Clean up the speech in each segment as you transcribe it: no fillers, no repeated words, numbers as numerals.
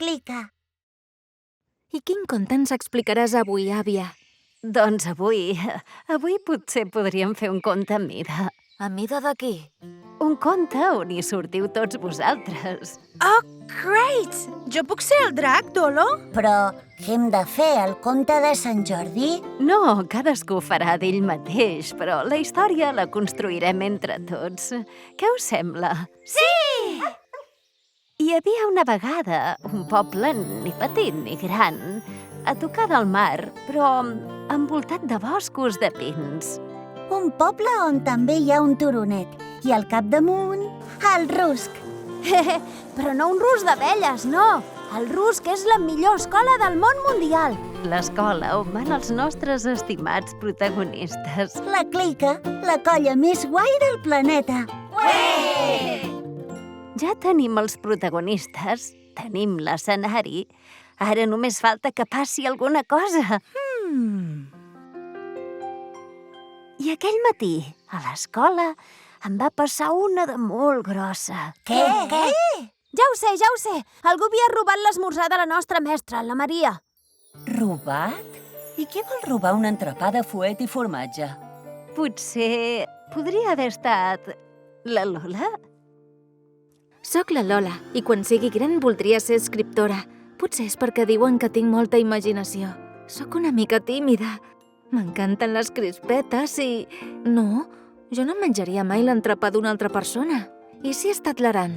clica. I quin conte ens explicaràs avui, àvia? Doncs avui potser podríem fer un conte a mida. A mida de qui? Un conte on hi sortiu tots vosaltres. Oh, great! Jo puc ser el drac, Dolo? Però què hem de fer, el conte de Sant Jordi? No, cadascú farà d'ell mateix, però la història la construirem entre tots. Què us sembla? Sí! Hi havia una vegada un poble ni petit ni gran, a tocar del mar, però envoltat de boscos de pins. Un poble on també hi ha un turonet i al capdamunt, el rusc. Però no un rusc d'abelles, no. El rusc és la millor escola del món mundial. L'escola on van els nostres estimats protagonistes. La clica, la colla més guai del planeta. Ja tenim els protagonistes, tenim l'escenari. Ara només falta que passi alguna cosa. I aquell matí, a l'escola, em va passar una de molt grossa. Què? Ja ho sé. Algú havia robat l'esmorzar de la nostra mestra, la Maria. Robat? I què vol robar un entrepà de fuet i formatge? Potser podria haver estat la Lola? Soc la Lola i quan sigui gran voldria ser escriptora. Potser és perquè diuen que tinc molta imaginació. Soc una mica tímida. M'encanten les crispetes i... No, jo no menjaria mai l'entrepà d'una altra persona. I si he estat l'Aran?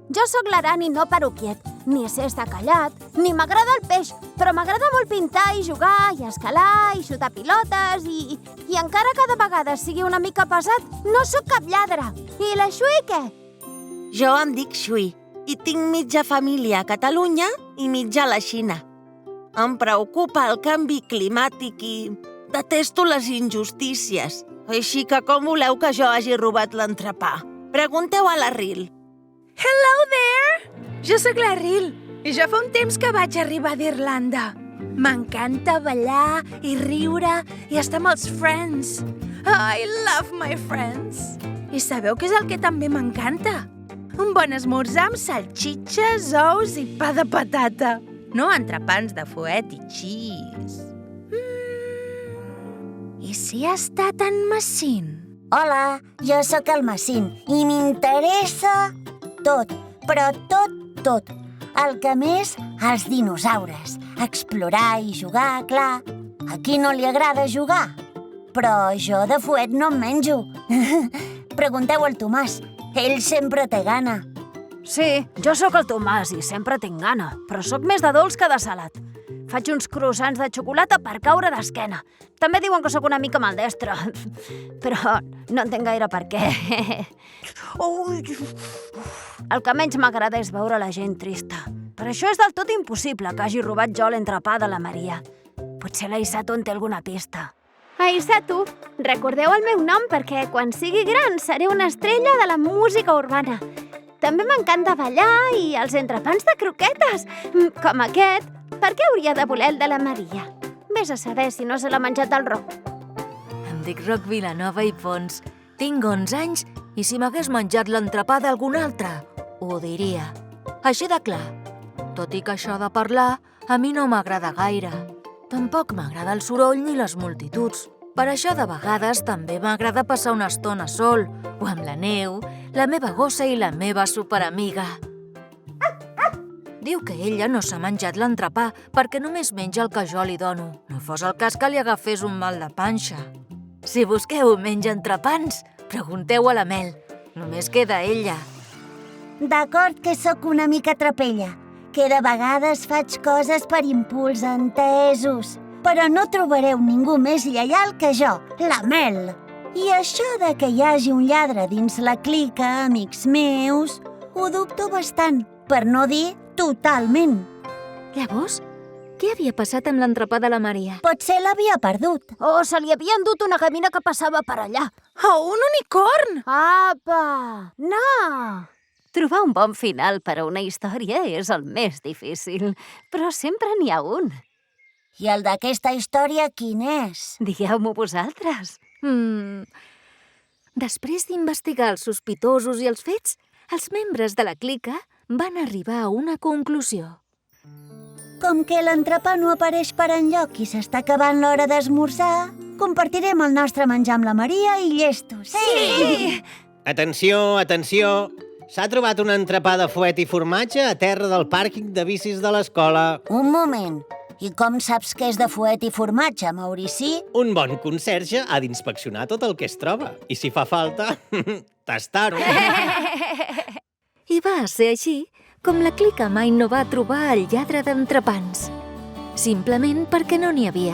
Jo sóc l'Aran i no Peruquiet. Ni sé estar callat, ni m'agrada el peix, però m'agrada molt pintar i jugar, i escalar, i xutar pilotes, i encara que de vegades sigui una mica pesat, no sóc cap lladre. I la Xui, què? Jo em dic Xui i tinc mitja família a Catalunya i mitja a la Xina. Em preocupa el canvi climàtic i detesto les injustícies. Així que com voleu que jo hagi robat l'entrepà? Pregunteu a la Ril. Hello there! Jo sóc la Ril i ja fa un temps que vaig arribar d'Irlanda. M'encanta ballar i riure i estar amb els friends. I love my friends. I sabeu què és el que també m'encanta? Un bon esmorzar amb salxitxes, ous i pa de patata. No entrepans de fuet i cheese. I si ha estat en Massín? Hola, jo sóc el Massín i m'interessa tot, però tot. El que més, els dinosaures. Explorar i jugar, clar. A qui no li agrada jugar? Però jo de fuet no em menjo. Pregunteu al Tomàs. Ell sempre té gana. Sí, jo sóc el Tomàs i sempre tinc gana, però sóc més de dolç que de salat. Faig uns croissants de xocolata per caure d'esquena. També diuen que sóc una mica maldestra, però no entenc gaire per què. El que menys m'agrada és veure la gent trista. Per això és del tot impossible que hagi robat jo l'entrepà de la Maria. Potser la Isato en té alguna pista. Aisatu, recordeu el meu nom perquè quan sigui gran seré una estrella de la música urbana. També m'encanta ballar i els entrepans de croquetes, com aquest. Per què hauria de voler el de la Maria? Vés a saber si no se l'ha menjat el Roc. Em dic Roc Vilanova i Pons. Tinc 11 anys i si m'hagués menjat l'entrepà d'algun altre, ho diria. Així de clar. Tot i que això de parlar a mi no m'agrada gaire. Tampoc m'agrada el soroll ni les multituds. Per això de vegades també m'agrada passar una estona sol, o amb la neu, la meva gossa i la meva superamiga. Diu que ella no s'ha menjat l'entrepà perquè només menja el que jo li dono. No fos el cas que li agafés un mal de panxa. Si busqueu menja entrepans, pregunteu a la Mel. Només queda ella. D'acord que sóc una mica trapella, que de vegades faig coses per impuls, entesos. Però no trobareu ningú més lleial que jo, la Mel. I això de que hi hagi un lladre dins la clica, amics meus, ho dubto bastant, per no dir totalment. Llavors, què havia passat amb l'entrepà de la Maria? Potser l'havia perdut. O se li havia endut una gamina que passava per allà. Oh, un unicorn! Apa! No! Trobar un bon final per a una història és el més difícil, però sempre n'hi ha un. I el d'aquesta història quin és? Digueu-m'ho vosaltres. Després d'investigar els sospitosos i els fets, els membres de la clica van arribar a una conclusió. Com que l'entrepà no apareix per enlloc i s'està acabant l'hora d'esmorzar, compartirem el nostre menjar amb la Maria i llestos. Sí! Atenció, atenció! S'ha trobat un entrepà de fuet i formatge a terra del pàrquing de bicis de l'escola. Un moment. I com saps que és de fuet i formatge, Maurici? Un bon conserge ha d'inspeccionar tot el que es troba. I si fa falta, tastar-ho. I va ser així com la Clica mai no va trobar el lladre d'entrepans. Simplement perquè no n'hi havia.